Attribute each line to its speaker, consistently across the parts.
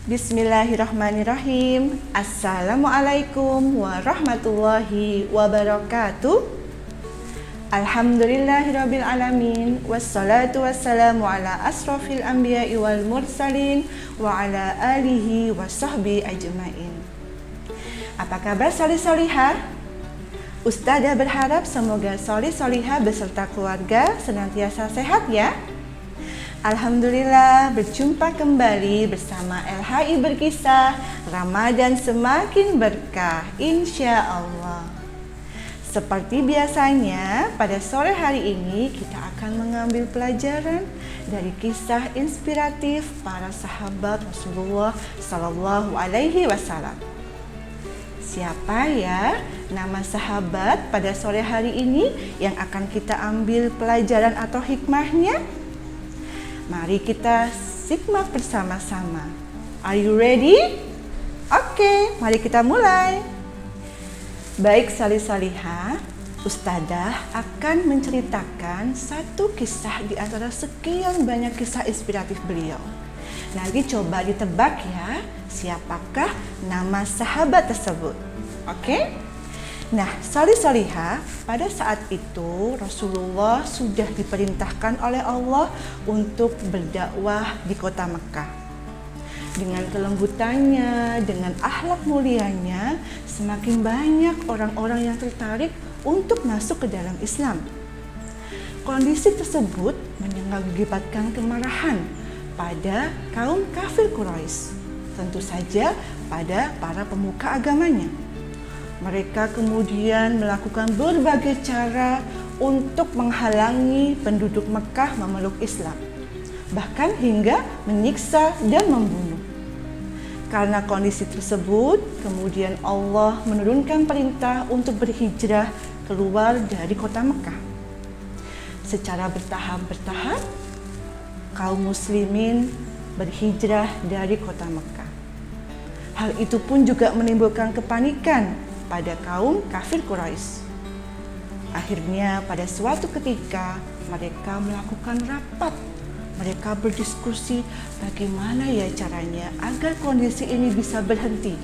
Speaker 1: Bismillahirrahmanirrahim. Assalamualaikum warahmatullahi wabarakatuh. Alhamdulillahirabbil alamin. Wassalatu wassalamu ala asrofil anbiya'i wal mursalin wa ala alihi wa sahbihi ajmain. Apa kabar solih-solihah? Ustazah berharap semoga solih-solihah beserta keluarga senantiasa sehat ya. Alhamdulillah berjumpa kembali bersama LHI Berkisah. Ramadan semakin berkah insya Allah. Seperti biasanya pada sore hari ini kita akan mengambil pelajaran dari kisah inspiratif para sahabat Rasulullah Sallallahu Alaihi Wasallam. Siapa ya nama sahabat pada sore hari ini yang akan kita ambil pelajaran atau hikmahnya? Mari kita simak bersama-sama. Are you ready? Oke, mari kita mulai. Baik solih-solihah, Ustazah akan menceritakan satu kisah di antara sekian banyak kisah inspiratif beliau. Nanti coba ditebak ya, siapakah nama sahabat tersebut. Oke? Nah, solih-solihah, pada saat itu Rasulullah sudah diperintahkan oleh Allah untuk berdakwah di kota Mekah. Dengan kelembutannya, dengan akhlak mulianya, semakin banyak orang-orang yang tertarik untuk masuk ke dalam Islam. Kondisi tersebut mengakibatkan kemarahan pada kaum kafir Quraisy, tentu saja pada para pemuka agamanya. Mereka kemudian melakukan berbagai cara untuk menghalangi penduduk Mekah memeluk Islam, bahkan hingga menyiksa dan membunuh. Karena kondisi tersebut, kemudian Allah menurunkan perintah untuk berhijrah keluar dari kota Mekah. Secara bertahap-bertahap, kaum muslimin berhijrah dari kota Mekah. Hal itu pun juga menimbulkan kepanikan pada kaum kafir Quraisy. Akhirnya pada suatu ketika mereka melakukan rapat. Mereka berdiskusi bagaimana ya caranya agar kondisi ini bisa berhenti.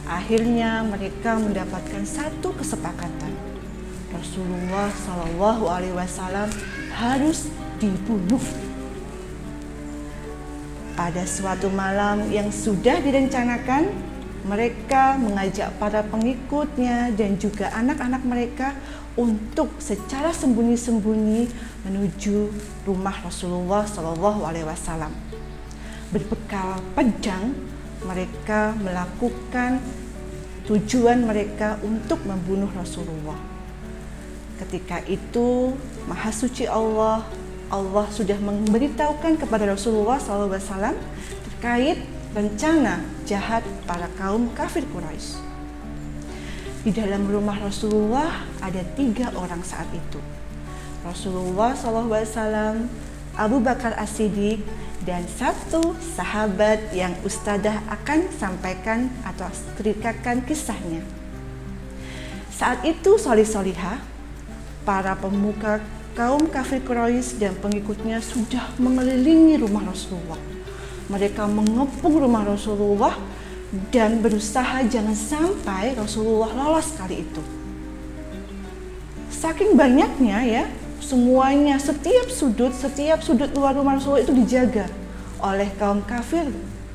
Speaker 1: Akhirnya mereka mendapatkan satu kesepakatan. Rasulullah Shallallahu Alaihi Wasallam harus dibunuh. Pada suatu malam yang sudah direncanakan, mereka mengajak para pengikutnya dan juga anak-anak mereka untuk secara sembunyi-sembunyi menuju rumah Rasulullah Shallallahu Alaihi Wasallam. Berbekal pedang, mereka melakukan tujuan mereka untuk membunuh Rasulullah. Ketika itu, Maha Suci Allah sudah memberitahukan kepada Rasulullah Shallallahu Alaihi Wasallam terkait rencana jahat para kaum kafir Quraisy. Di dalam rumah Rasulullah ada 3 orang saat itu. Rasulullah SAW, Abu Bakar As-Siddiq, dan satu sahabat yang Ustazah akan sampaikan atau ceritakan kisahnya. Saat itu solih-solihah, para pemuka kaum kafir Quraisy dan pengikutnya sudah mengelilingi rumah Rasulullah. Mereka mengepung rumah Rasulullah dan berusaha jangan sampai Rasulullah lolos kali itu. Saking banyaknya ya, semuanya, setiap sudut luar rumah Rasulullah itu dijaga oleh kaum kafir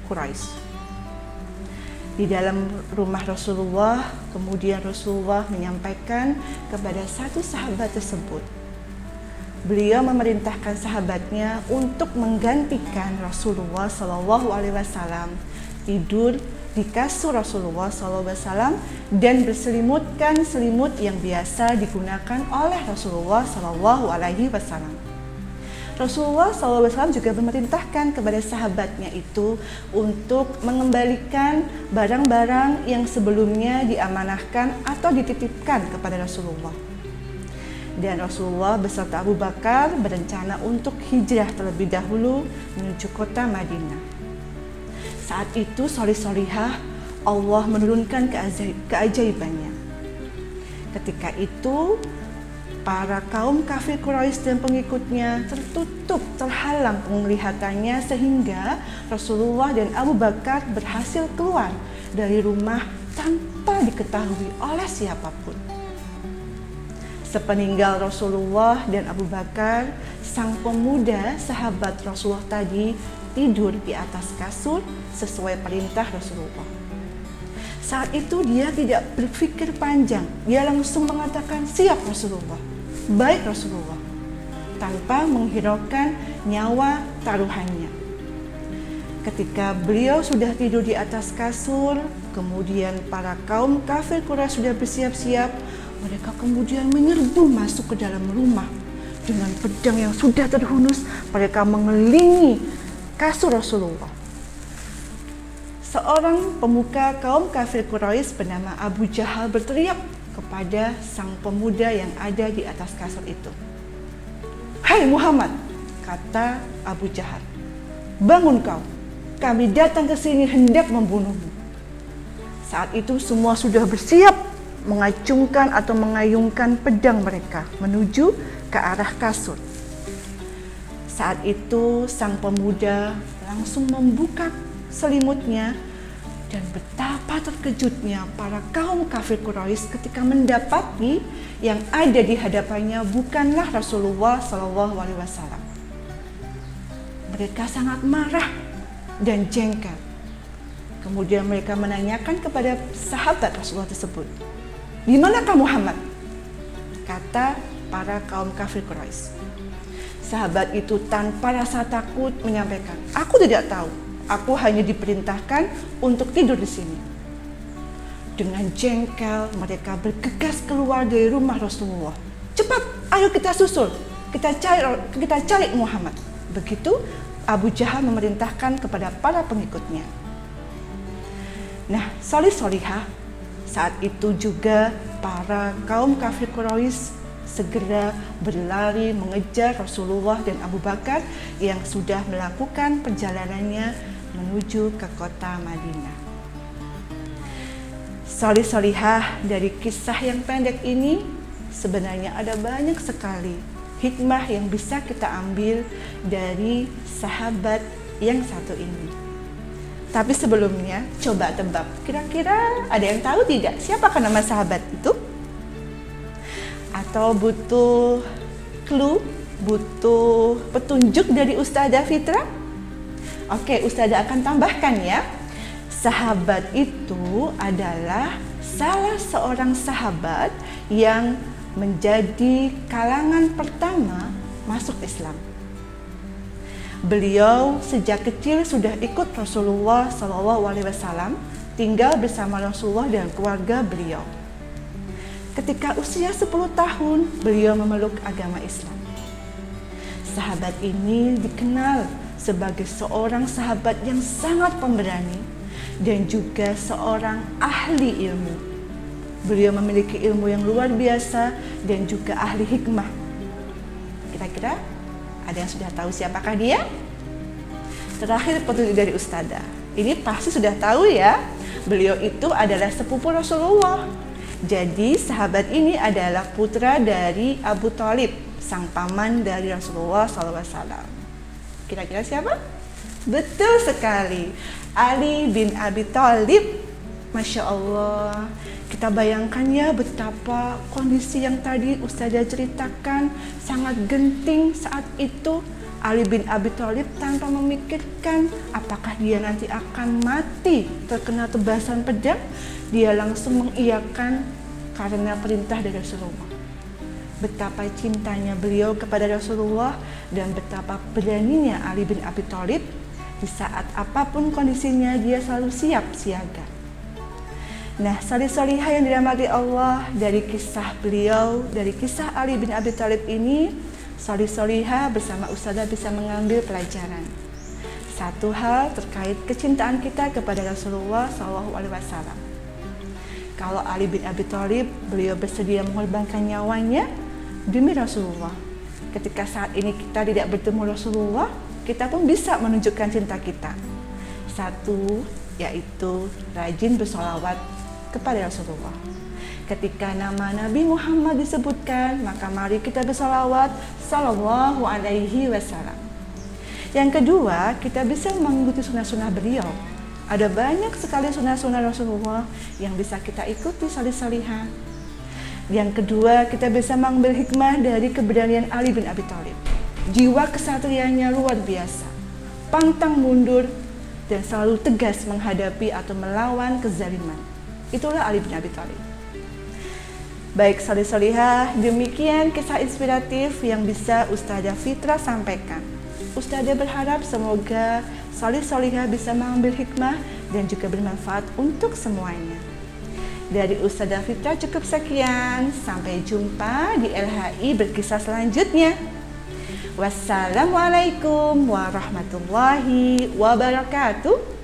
Speaker 1: Quraisy. Di dalam rumah Rasulullah, kemudian Rasulullah menyampaikan kepada satu sahabat tersebut. Beliau memerintahkan sahabatnya untuk menggantikan Rasulullah Shallallahu Alaihi Wasallam tidur di kasur Rasulullah Shallallahu Alaihi Wasallam dan berselimutkan selimut yang biasa digunakan oleh Rasulullah Shallallahu Alaihi Wasallam. Rasulullah Shallallahu Alaihi Wasallam juga memerintahkan kepada sahabatnya itu untuk mengembalikan barang-barang yang sebelumnya diamanahkan atau dititipkan kepada Rasulullah. Dan Rasulullah beserta Abu Bakar berencana untuk hijrah terlebih dahulu menuju kota Madinah. Saat itu solih-solihah, Allah menurunkan keajaibannya. Ketika itu para kaum kafir Quraisy dan pengikutnya tertutup, terhalang penglihatannya sehingga Rasulullah dan Abu Bakar berhasil keluar dari rumah tanpa diketahui oleh siapapun. Sepeninggal Rasulullah dan Abu Bakar, sang pemuda sahabat Rasulullah tadi tidur di atas kasur sesuai perintah Rasulullah. Saat itu dia tidak berpikir panjang, dia langsung mengatakan, "Siap Rasulullah, baik Rasulullah," tanpa menghiraukan nyawa taruhannya. Ketika beliau sudah tidur di atas kasur, kemudian para kaum kafir Quraisy sudah bersiap-siap, mereka kemudian menyerbu masuk ke dalam rumah. Dengan pedang yang sudah terhunus, mereka mengelilingi kasur Rasulullah. Seorang pemuka kaum kafir Quraisy bernama Abu Jahal berteriak kepada sang pemuda yang ada di atas kasur itu. "Hai Muhammad," kata Abu Jahal, "bangun kau, kami datang ke sini hendak membunuhmu." Saat itu semua sudah bersiap mengacungkan atau mengayunkan pedang mereka menuju ke arah kasur. Saat itu sang pemuda langsung membuka selimutnya, dan betapa terkejutnya para kaum kafir Quraisy ketika mendapati yang ada di hadapannya bukanlah Rasulullah SAW. Mereka sangat marah dan jengkel. Kemudian mereka menanyakan kepada sahabat Rasulullah tersebut, "Di manakah Muhammad?" kata para kaum kafir Quraisy. Sahabat itu tanpa rasa takut menyampaikan, "Aku tidak tahu. Aku hanya diperintahkan untuk tidur di sini." Dengan jengkel, mereka bergegas keluar dari rumah Rasulullah. "Cepat, ayo kita susul. Kita cari Muhammad." Begitu Abu Jahal memerintahkan kepada para pengikutnya. Nah, solih-solihah, saat itu juga para kaum kafir Quraisy segera berlari mengejar Rasulullah dan Abu Bakar yang sudah melakukan perjalanannya menuju ke kota Madinah. Solih-solihah, dari kisah yang pendek ini sebenarnya ada banyak sekali hikmah yang bisa kita ambil dari sahabat yang satu ini. Tapi sebelumnya, coba tebak, kira-kira ada yang tahu tidak siapakah nama sahabat itu? Atau butuh clue, butuh petunjuk dari Ustazah Fitra? Oke, Ustazah akan tambahkan ya. Sahabat itu adalah salah seorang sahabat yang menjadi kalangan pertama masuk Islam. Beliau sejak kecil sudah ikut Rasulullah SAW, tinggal bersama Rasulullah dan keluarga beliau. Ketika usia 10 tahun, beliau memeluk agama Islam. Sahabat ini dikenal sebagai seorang sahabat yang sangat pemberani dan juga seorang ahli ilmu. Beliau memiliki ilmu yang luar biasa dan juga ahli hikmah. Kira-kira ada yang sudah tahu siapakah dia? Terakhir petunjuk dari Ustazah. Ini pasti sudah tahu ya. Beliau itu adalah sepupu Rasulullah. Jadi sahabat ini adalah putra dari Abu Thalib, sang paman dari Rasulullah SAW. Kira-kira siapa? Betul sekali, Ali bin Abi Thalib. Masya Allah, kita bayangkan ya betapa kondisi yang tadi Ustazah ceritakan sangat genting saat itu. Ali bin Abi Thalib tanpa memikirkan apakah dia nanti akan mati terkena tebasan pedang, dia langsung mengiyakan karena perintah dari Rasulullah. Betapa cintanya beliau kepada Rasulullah dan betapa beraninya Ali bin Abi Thalib, di saat apapun kondisinya dia selalu siap siaga. Nah, solih-solihah yang dirahmati Allah, dari kisah beliau, dari kisah Ali bin Abi Thalib ini, solih-solihah bersama Ustazah bisa mengambil pelajaran. Satu hal terkait kecintaan kita kepada Rasulullah SAW. Kalau Ali bin Abi Thalib, beliau bersedia mengorbankan nyawanya demi Rasulullah. Ketika saat ini kita tidak bertemu Rasulullah, kita pun bisa menunjukkan cinta kita. Satu, yaitu rajin bersolawat kepada Rasulullah. Ketika nama Nabi Muhammad disebutkan, maka mari kita bersalawat sallallahu alaihi wasallam. Yang kedua, kita bisa mengikuti sunnah-sunnah beliau. Ada banyak sekali sunnah-sunnah Rasulullah yang bisa kita ikuti salih-salihah. Yang kedua, kita bisa mengambil hikmah dari keberanian Ali bin Abi Thalib. Jiwa kesatrianya luar biasa, pantang mundur, dan selalu tegas menghadapi atau melawan kezaliman. Itulah Ali bin Abi Thalib. Baik salih-salihah, demikian kisah inspiratif yang bisa Ustazah Fitra sampaikan. Ustazah berharap semoga salih-salihah bisa mengambil hikmah dan juga bermanfaat untuk semuanya. Dari Ustazah Fitra cukup sekian, sampai jumpa di LHI Berkisah selanjutnya. Wassalamualaikum warahmatullahi wabarakatuh.